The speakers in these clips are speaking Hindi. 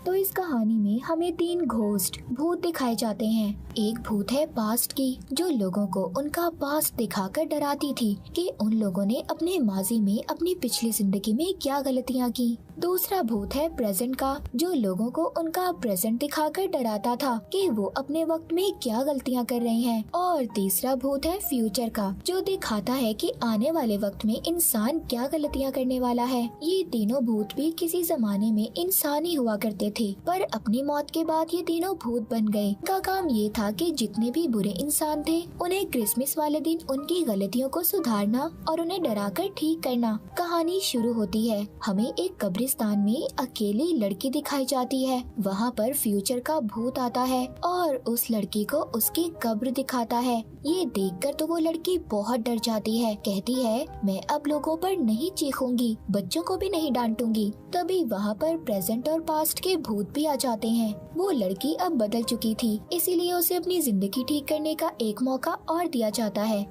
तो इस कहानी में हमें 3 घोस्ट भूत दिखाए जाते हैं। एक भूत है पास्ट की, जो लोगों को उनका पास्ट दिखाकर डराती थी कि उन लोगों ने अपने माजी में अपनी पिछली जिंदगी में क्या गलतियाँ की। दूसरा भूत है प्रेजेंट का, जो लोगों को उनका प्रेजेंट दिखाकर डराता था कि वो अपने वक्त में क्या गलतियाँ कर रहे हैं। और तीसरा भूत है फ्यूचर का, जो दिखाता है कि आने वाले वक्त में इंसान क्या गलतियाँ करने वाला है। ये तीनों भूत भी किसी जमाने में इंसान ही हुआ करते थे, पर अपनी मौत के बाद ये तीनों भूत बन गए। इनका काम ये था कि जितने भी बुरे इंसान थे उन्हें क्रिसमस वाले दिन उनकी गलतियों को सुधारना और उन्हें डराकर ठीक करना। कहानी शुरू होती है, हमें एक कब्रिस्तान में अकेली लड़की दिखाई जाती है। वहाँ पर फ्यूचर का भूत आता है और उस लड़की को उसकी कब्र दिखाता है। ये देखकर तो वो लड़की बहुत डर जाती है, कहती है मैं अब लोगों पर नहीं चीखूंगी, बच्चों को भी नहीं डांटूंगी। तभी वहाँ पर प्रेजेंट और पास्ट के भूत भी आ जाते हैं। वो लड़की अब बदल चुकी थी, इसीलिए उसे अपनी जिंदगी ठीक करने का एक मौका और दिया जाता है।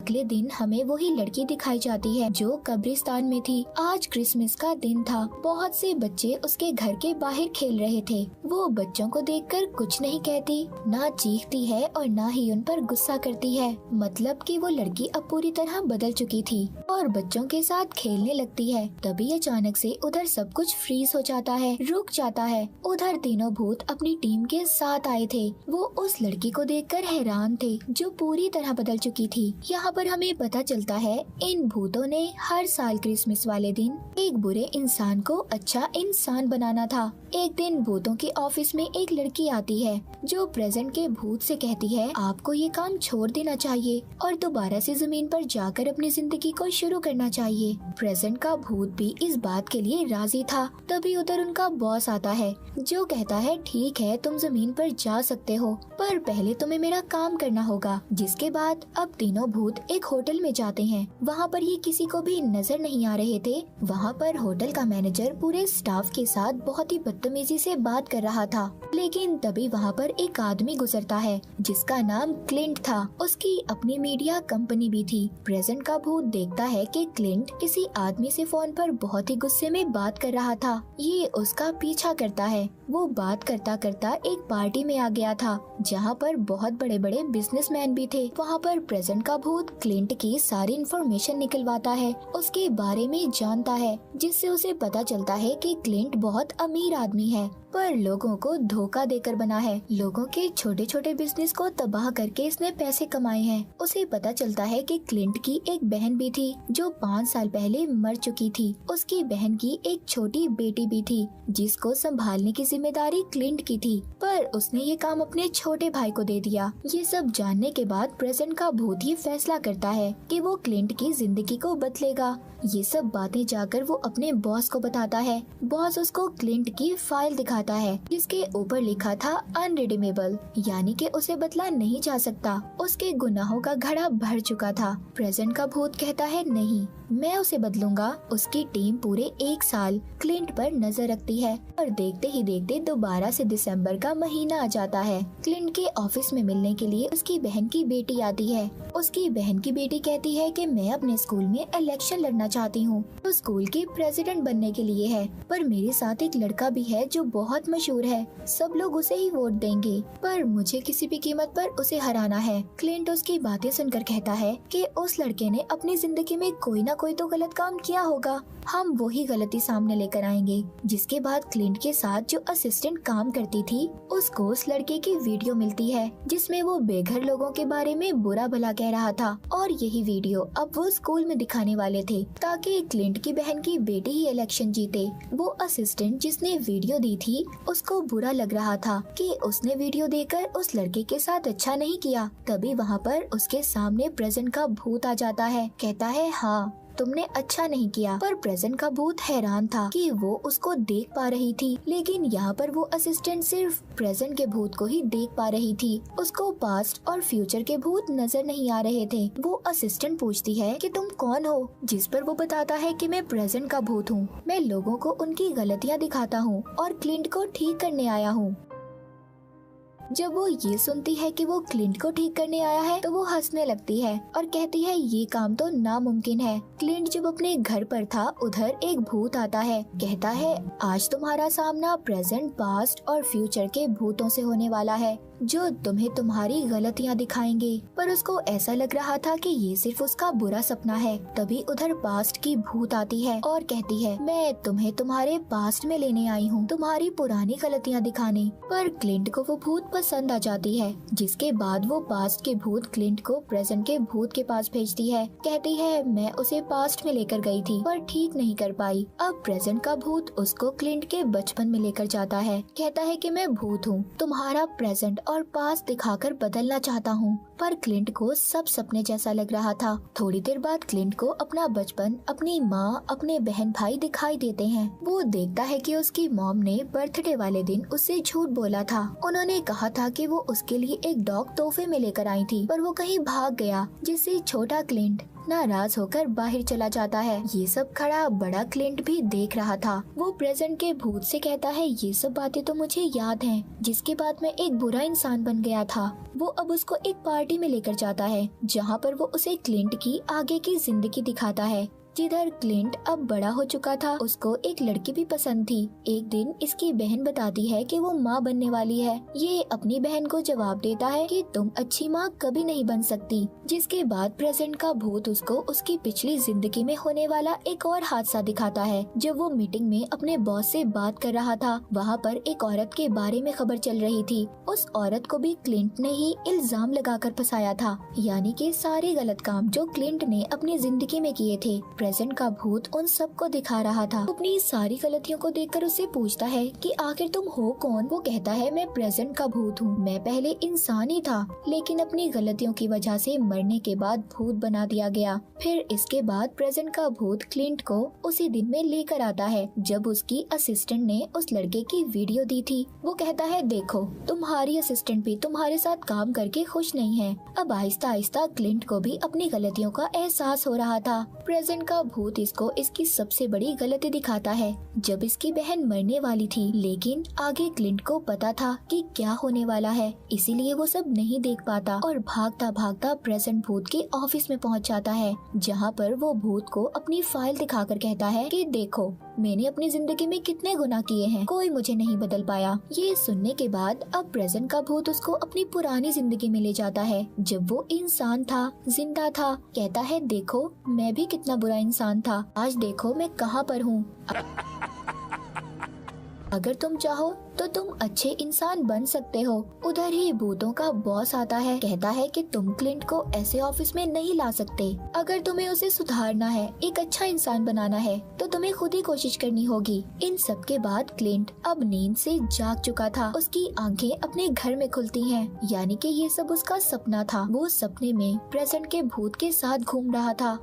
अगले दिन हमें वही लड़की दिखाई जाती है जो कब्रिस्तान में थी। आज क्रिसमस का दिन था। बहुत से बच्चे उसके घर के बाहर खेल रहे थे। वो बच्चों को देखकर कुछ नहीं कहती, ना चीखती है और ना ही उन पर गुस्सा करती है। मतलब कि वो लड़की अब पूरी तरह बदल चुकी थी और बच्चों के साथ खेलने लगती है। तभी अचानक से उधर सब कुछ फ्रीज हो जाता है, रुक जाता है। उधर तीनों भूत अपनी टीम के साथ आए थे। वो उस लड़की को देखकर हैरान थे, जो पूरी तरह बदल चुकी थी। यहाँ पर हमें पता चलता है इन भूतों ने हर साल क्रिसमस वाले दिन एक बुरे इंसान को अच्छा इंसान बनाना था। एक दिन भूतों के ऑफिस में एक लड़की आती है, जो प्रेजेंट के भूत से कहती है आपको ये काम छोड़ देना चाहिए और दोबारा से जमीन पर जाकर अपनी जिंदगी को शुरू करना चाहिए। प्रेजेंट का भूत भी इस बात के लिए राजी था। तभी उधर उनका बॉस आता है, जो कहता है ठीक है तुम जमीन पर जा सकते हो, पर पहले तुम्हें मेरा काम करना होगा। जिसके बाद अब तीनों भूत एक होटल में जाते हैं। वहाँ पर ये किसी को भी नजर नहीं आ रहे थे। वहाँ पर होटल का मैनेजर पूरे स्टाफ के साथ बहुत ही बदतमीजी से बात कर रहा था। लेकिन तभी वहाँ पर एक आदमी गुजरता है जिसका नाम क्लिंट था। उसकी अपनी मीडिया कंपनी भी थी। प्रेजेंट का भूत देखता है कि क्लिंट किसी आदमी से फोन पर बहुत ही गुस्से में बात कर रहा था। ये उसका पीछा करता है। वो बात करता करता एक पार्टी में आ गया था, जहाँ पर बहुत बड़े बड़े बिजनेसमैन भी थे। वहाँ पर प्रेजेंट का भूत क्लिंट की सारी इन्फॉर्मेशन निकलवाता है, उसके बारे में जानता है, जिससे उसे पता चलता है कि क्लिंट बहुत अमीर आदमी है, पर लोगों को धोखा देकर बना है। लोगों के छोटे छोटे बिजनेस को तबाह करके इसने पैसे कमाए हैं। उसे पता चलता है कि क्लिंट की एक बहन भी थी, जो 5 साल पहले मर चुकी थी। उसकी बहन की एक छोटी बेटी भी थी, जिसको संभालने की जिम्मेदारी क्लिंट की थी, पर उसने ये काम अपने छोटे भाई को दे दिया। ये सब जानने के बाद प्रेजेंट का भूत ये फैसला करता है कि वो क्लिंट की जिंदगी को बदलेगा। ये सब बातें जाकर वो अपने बॉस को बताता है। बॉस उसको क्लिंट की फाइल दिखाता है, जिसके ऊपर लिखा था अनरिडीमेबल, यानी कि उसे बदला नहीं जा सकता। उसके गुनाहों का घड़ा भर चुका था। प्रेजेंट का भूत कहता है नहीं, मैं उसे बदलूंगा। उसकी टीम पूरे 1 साल क्लिंट पर नजर रखती है और देखते ही देखते दोबारा से दिसंबर का महीना आ जाता है। क्लिंट के ऑफिस में मिलने के लिए उसकी बहन की बेटी आती है। उसकी बहन की बेटी कहती है कि मैं अपने स्कूल में इलेक्शन लड़ना चाहती हूँ, तो स्कूल के प्रेसिडेंट बनने के लिए है, पर मेरे साथ एक लड़का भी है जो बहुत मशहूर है, सब लोग उसे ही वोट देंगे, पर मुझे किसी भी कीमत पर उसे हराना है। क्लिंट उसकी बातें सुनकर कहता है कि उस लड़के ने अपनी जिंदगी में कोई ना कोई तो गलत काम किया होगा, हम वही गलती सामने लेकर आएंगे। जिसके बाद क्लिंट के साथ जो असिस्टेंट काम करती थी, उसको उस लड़के की वीडियो मिलती है, जिसमें वो बेघर लोगों के बारे में बुरा भला कह रहा था, और यही वीडियो अब वो स्कूल में दिखाने वाले थे, ताकि क्लिंट की बहन की बेटी ही इलेक्शन जीते। वो असिस्टेंट जिसने वीडियो दी थी, उसको बुरा लग रहा था कि उसने वीडियो देकर उस लड़के के साथ अच्छा नहीं किया। तभी वहाँ पर उसके सामने प्रेजेंट का भूत आ जाता है, कहता है हाँ तुमने अच्छा नहीं किया। पर प्रेजेंट का भूत हैरान था कि वो उसको देख पा रही थी, लेकिन यहाँ पर वो असिस्टेंट सिर्फ प्रेजेंट के भूत को ही देख पा रही थी। उसको पास्ट और फ्यूचर के भूत नजर नहीं आ रहे थे। वो असिस्टेंट पूछती है कि तुम कौन हो, जिस पर वो बताता है कि मैं प्रेजेंट का भूत हूँ, मैं लोगों को उनकी गलतियाँ दिखाता हूँ और क्लिंट को ठीक करने आया हूँ। जब वो ये सुनती है कि वो क्लिंट को ठीक करने आया है तो वो हंसने लगती है और कहती है ये काम तो नामुमकिन है। क्लिंट जब अपने घर पर था उधर एक भूत आता है, कहता है आज तुम्हारा सामना प्रेजेंट, पास्ट और फ्यूचर के भूतों से होने वाला है जो तुम्हें तुम्हारी गलतियाँ दिखाएंगे। पर उसको ऐसा लग रहा था कि ये सिर्फ उसका बुरा सपना है। तभी उधर पास्ट की भूत आती है और कहती है मैं तुम्हें तुम्हारे पास्ट में लेने आई हूँ, तुम्हारी पुरानी गलतियाँ दिखाने। पर क्लिंट को वो भूत पसंद आ जाती है, जिसके बाद वो पास्ट के भूत क्लिंट को प्रेजेंट के भूत के पास भेजती है। कहती है मैं उसे पास्ट में लेकर गई थी पर ठीक नहीं कर पाई। अब प्रेजेंट का भूत उसको क्लिंट के बचपन में लेकर जाता है। कहता है कि मैं भूत हूँ, तुम्हारा प्रेजेंट और पास्ट दिखाकर बदलना चाहता हूँ। पर क्लिंट को सब सपने जैसा लग रहा था। थोड़ी देर बाद क्लिंट को अपना बचपन, अपनी माँ, अपने बहन भाई दिखाई देते हैं। वो देखता है कि उसकी मॉम ने बर्थडे वाले दिन उससे झूठ बोला था। उन्होंने कहा था कि वो उसके लिए एक डॉग तोहफे में लेकर आई थी, पर वो कहीं भाग गया, जिससे छोटा क्लिंट नाराज होकर बाहर चला जाता है। ये सब खड़ा बड़ा क्लिंट भी देख रहा था। वो प्रेजेंट के भूत से कहता है ये सब बातें तो मुझे याद हैं, जिसके बाद मैं एक बुरा इंसान बन गया था। वो अब उसको एक पार्टी में लेकर जाता है जहाँ पर वो उसे क्लिंट की आगे की जिंदगी दिखाता है। जिधर क्लिंट अब बड़ा हो चुका था, उसको एक लड़की भी पसंद थी। एक दिन इसकी बहन बताती है कि वो माँ बनने वाली है। ये अपनी बहन को जवाब देता है कि तुम अच्छी माँ कभी नहीं बन सकती। जिसके बाद प्रेजेंट का भूत उसको उसकी पिछली जिंदगी में होने वाला एक और हादसा दिखाता है। जब वो मीटिंग में अपने बॉस से बात कर रहा था, वहाँ पर एक औरत के बारे में खबर चल रही थी। उस औरत को भी क्लिंट ने ही इल्जाम लगाकर फंसाया था, यानी कि सारे गलत काम जो क्लिंट ने अपनी जिंदगी में किए थे प्रेजेंट का भूत उन सबको दिखा रहा था। अपनी सारी गलतियों को देखकर उससे पूछता है कि आखिर तुम हो कौन। वो कहता है मैं प्रेजेंट का भूत हूँ, मैं पहले इंसान ही था लेकिन अपनी गलतियों की वजह से मरने के बाद भूत बना दिया गया। फिर इसके बाद प्रेजेंट का भूत क्लिंट को उसी दिन में लेकर आता है जब उसकी असिस्टेंट ने उस लड़के की वीडियो दी थी। वो कहता है देखो तुम्हारी असिस्टेंट भी तुम्हारे साथ काम करके खुश नहीं है। अब आहिस्ता आहिस्ता क्लिंट को भी अपनी गलतियों का एहसास हो रहा था। प्रेजेंट का भूत इसको इसकी सबसे बड़ी गलती दिखाता है जब इसकी बहन मरने वाली थी, लेकिन आगे क्लिंट को पता था कि क्या होने वाला है, इसीलिए वो सब नहीं देख पाता और भागता भागता प्रेजेंट भूत के ऑफिस में पहुंच जाता है, जहां पर वो भूत को अपनी फाइल दिखाकर कहता है कि देखो मैंने अपनी जिंदगी में कितने गुनाह किए हैं, कोई मुझे नहीं बदल पाया। ये सुनने के बाद अब प्रेजेंट का भूत उसको अपनी पुरानी जिंदगी में ले जाता है जब वो इंसान था, जिंदा था। कहता है देखो मैं भी कितना बुरा इंसान था, आज देखो मैं कहाँ पर हूँ। अगर तुम चाहो तो तुम अच्छे इंसान बन सकते हो। उधर ही भूतों का बॉस आता है, कहता है कि तुम क्लिंट को ऐसे ऑफिस में नहीं ला सकते। अगर तुम्हें उसे सुधारना है, एक अच्छा इंसान बनाना है, तो तुम्हें खुद ही कोशिश करनी होगी। इन सब के बाद क्लिंट अब नींद से जाग चुका था। उसकी आंखें अपने घर में खुलती हैं, यानी कि ये सब उसका सपना था। वो सपने में प्रेजेंट के भूत के साथ घूम रहा था।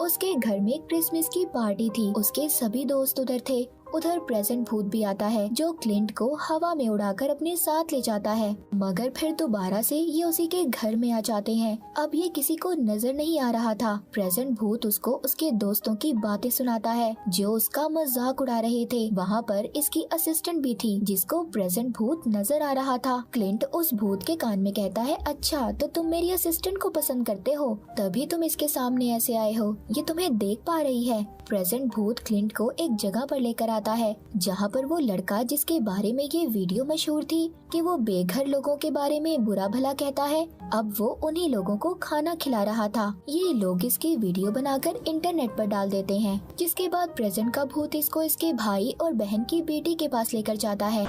उसके घर में क्रिसमस की पार्टी थी, उसके सभी दोस्त उधर थे। उधर प्रेजेंट भूत भी आता है जो क्लिंट को हवा में उड़ाकर अपने साथ ले जाता है, मगर फिर दोबारा से ये उसी के घर में आ जाते हैं। अब ये किसी को नजर नहीं आ रहा था। प्रेजेंट भूत उसको उसके दोस्तों की बातें सुनाता है जो उसका मजाक उड़ा रहे थे। वहाँ पर इसकी असिस्टेंट भी थी जिसको प्रेजेंट भूत नजर आ रहा था। क्लिंट उस भूत के कान में कहता है अच्छा तो तुम मेरी असिस्टेंट को पसंद करते हो, तभी तुम इसके सामने ऐसे आए हो, ये तुम्हें देख पा रही है। प्रेजेंट भूत क्लिंट को एक जगह पर लेकर आता है जहाँ पर वो लड़का जिसके बारे में ये वीडियो मशहूर थी कि वो बेघर लोगों के बारे में बुरा भला कहता है, अब वो उन्हीं लोगों को खाना खिला रहा था। ये लोग इसकी वीडियो बनाकर इंटरनेट पर डाल देते हैं, जिसके बाद प्रेजेंट का भूत इसको इसके भाई और बहन की बेटी के पास लेकर जाता है।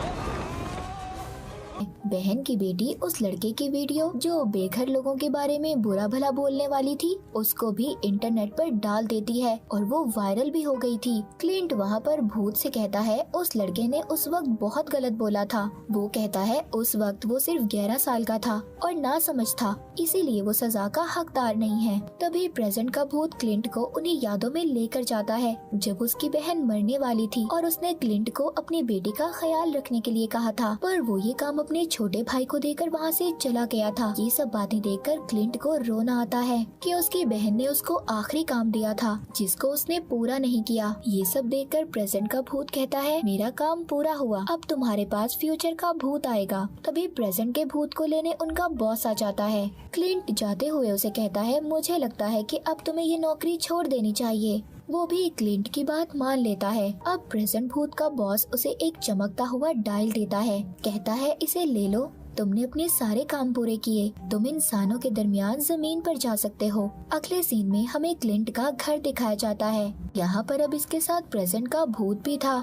बहन की बेटी उस लड़के की वीडियो जो बेघर लोगों के बारे में बुरा भला बोलने वाली थी उसको भी इंटरनेट पर डाल देती है और वो वायरल भी हो गई थी। क्लिंट वहाँ पर भूत से कहता है उस लड़के ने उस वक्त बहुत गलत बोला था। वो कहता है उस वक्त वो सिर्फ 11 साल का था और ना समझ था, इसीलिए वो सजा का हकदार नहीं है। तभी प्रेजेंट का भूत क्लिंट को उन्हीं यादों में लेकर जाता है जब उसकी बहन मरने वाली थी और उसने क्लिंट को अपनी बेटी का ख्याल रखने के लिए कहा था, पर वो ये काम अपने छोटे भाई को देकर वहाँ से चला गया था। ये सब बातें देखकर क्लिंट को रोना आता है कि उसकी बहन ने उसको आखिरी काम दिया था जिसको उसने पूरा नहीं किया। ये सब देखकर प्रेजेंट का भूत कहता है मेरा काम पूरा हुआ, अब तुम्हारे पास फ्यूचर का भूत आएगा। तभी प्रेजेंट के भूत को लेने उनका बॉस आ जाता है। क्लिंट जाते हुए उसे कहता है मुझे लगता है कि अब तुम्हें ये नौकरी छोड़ देनी चाहिए। वो भी क्लिंट की बात मान लेता है। अब प्रेजेंट भूत का बॉस उसे एक चमकता हुआ डायल देता है। कहता है इसे ले लो, तुमने अपने सारे काम पूरे किए, तुम इंसानों के दरमियान जमीन पर जा सकते हो। अगले सीन में हमें क्लिंट का घर दिखाया जाता है। यहाँ पर अब इसके साथ प्रेजेंट का भूत भी था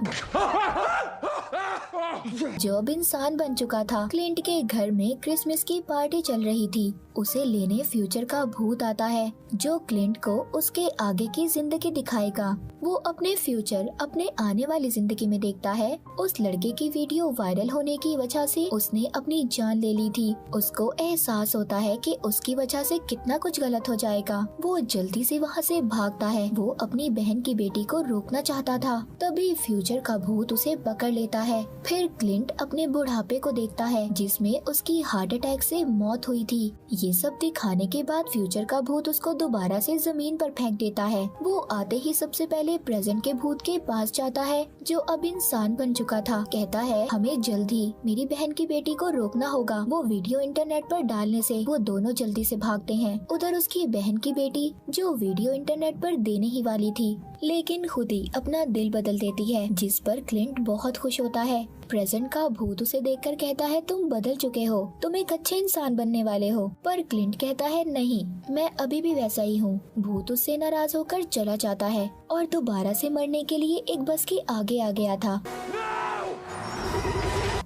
जो अब इंसान बन चुका था। क्लिंट के घर में क्रिसमस की पार्टी चल रही थी। उसे लेने फ्यूचर का भूत आता है जो क्लिंट को उसके आगे की जिंदगी दिखाएगा। वो अपने फ्यूचर अपने आने वाली जिंदगी में देखता है। उस लड़के की वीडियो वायरल होने की वजह से उसने अपनी जान ले ली थी। उसको एहसास होता है कि उसकी वजह से कितना कुछ गलत हो जाएगा। वो जल्दी से वहाँ से भागता है। वो अपनी बहन की बेटी को रोकना चाहता था, तभी फ्यूचर का भूत उसे पकड़ लेता है। फिर क्लिंट अपने बुढ़ापे को देखता है जिसमें उसकी हार्ट अटैक से मौत हुई थी। ये सब दिखाने के बाद फ्यूचर का भूत उसको दोबारा से जमीन पर फेंक देता है। वो आते ही सबसे पहले प्रेजेंट के भूत के पास जाता है जो अब इंसान बन चुका था। कहता है हमें जल्दी मेरी बहन की बेटी को रोकना होगा। वो वीडियो इंटरनेट पर डालने से वो दोनों जल्दी से भागते हैं। उधर उसकी बहन की बेटी जो वीडियो इंटरनेट पर देने ही वाली थी लेकिन खुद ही अपना दिल बदल देती है, जिस पर क्लिंट बहुत खुश होता है। प्रेजेंट का भूत उसे देखकर कहता है तुम बदल चुके हो, तुम एक अच्छे इंसान बनने वाले हो। पर क्लिंट कहता है नहीं, मैं अभी भी वैसा ही हूँ। भूत उससे नाराज होकर चला जाता है और दोबारा से मरने के लिए एक बस के आगे आ गया था।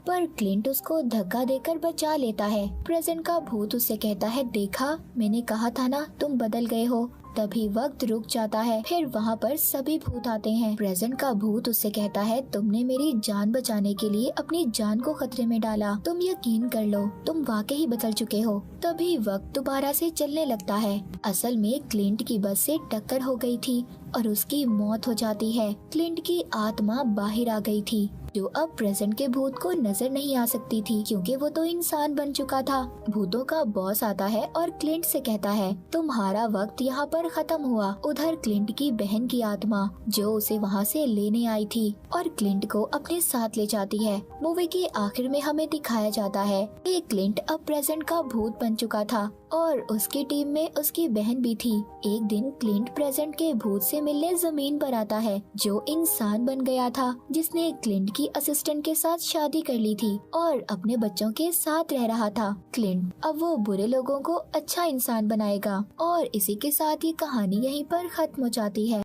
पर क्लिंट उसको धक्का देकर बचा लेता है। प्रेजेंट का भूत उससे कहता है देखा, मैंने कहा था ना तुम बदल गए हो। तभी वक्त रुक जाता है। फिर वहाँ पर सभी भूत आते हैं। प्रेजेंट का भूत उससे कहता है तुमने मेरी जान बचाने के लिए अपनी जान को खतरे में डाला, तुम यकीन कर लो तुम वाकई बदल चुके हो। तभी वक्त दोबारा से चलने लगता है। असल में क्लिंट की बस से टक्कर हो गई थी और उसकी मौत हो जाती है। क्लिंट की आत्मा बाहर आ गई थी जो अब प्रेजेंट के भूत को नजर नहीं आ सकती थी क्योंकि वो तो इंसान बन चुका था। भूतों का बॉस आता है और क्लिंट से कहता है तुम्हारा वक्त यहाँ पर खत्म हुआ। उधर क्लिंट की बहन की आत्मा जो उसे वहाँ से लेने आई थी और क्लिंट को अपने साथ ले जाती है। मूवी के आखिर में हमें दिखाया जाता है कि क्लिंट अब प्रेजेंट का भूत बन चुका था और उसकी टीम में उसकी बहन भी थी। एक दिन क्लिंट प्रेजेंट के भूत से मिलने जमीन पर आता है जो इंसान बन गया था, जिसने क्लिंट की असिस्टेंट के साथ शादी कर ली थी और अपने बच्चों के साथ रह रहा था। क्लिंट अब वो बुरे लोगों को अच्छा इंसान बनाएगा और इसी के साथ ये कहानी यहीं पर खत्म हो जाती है।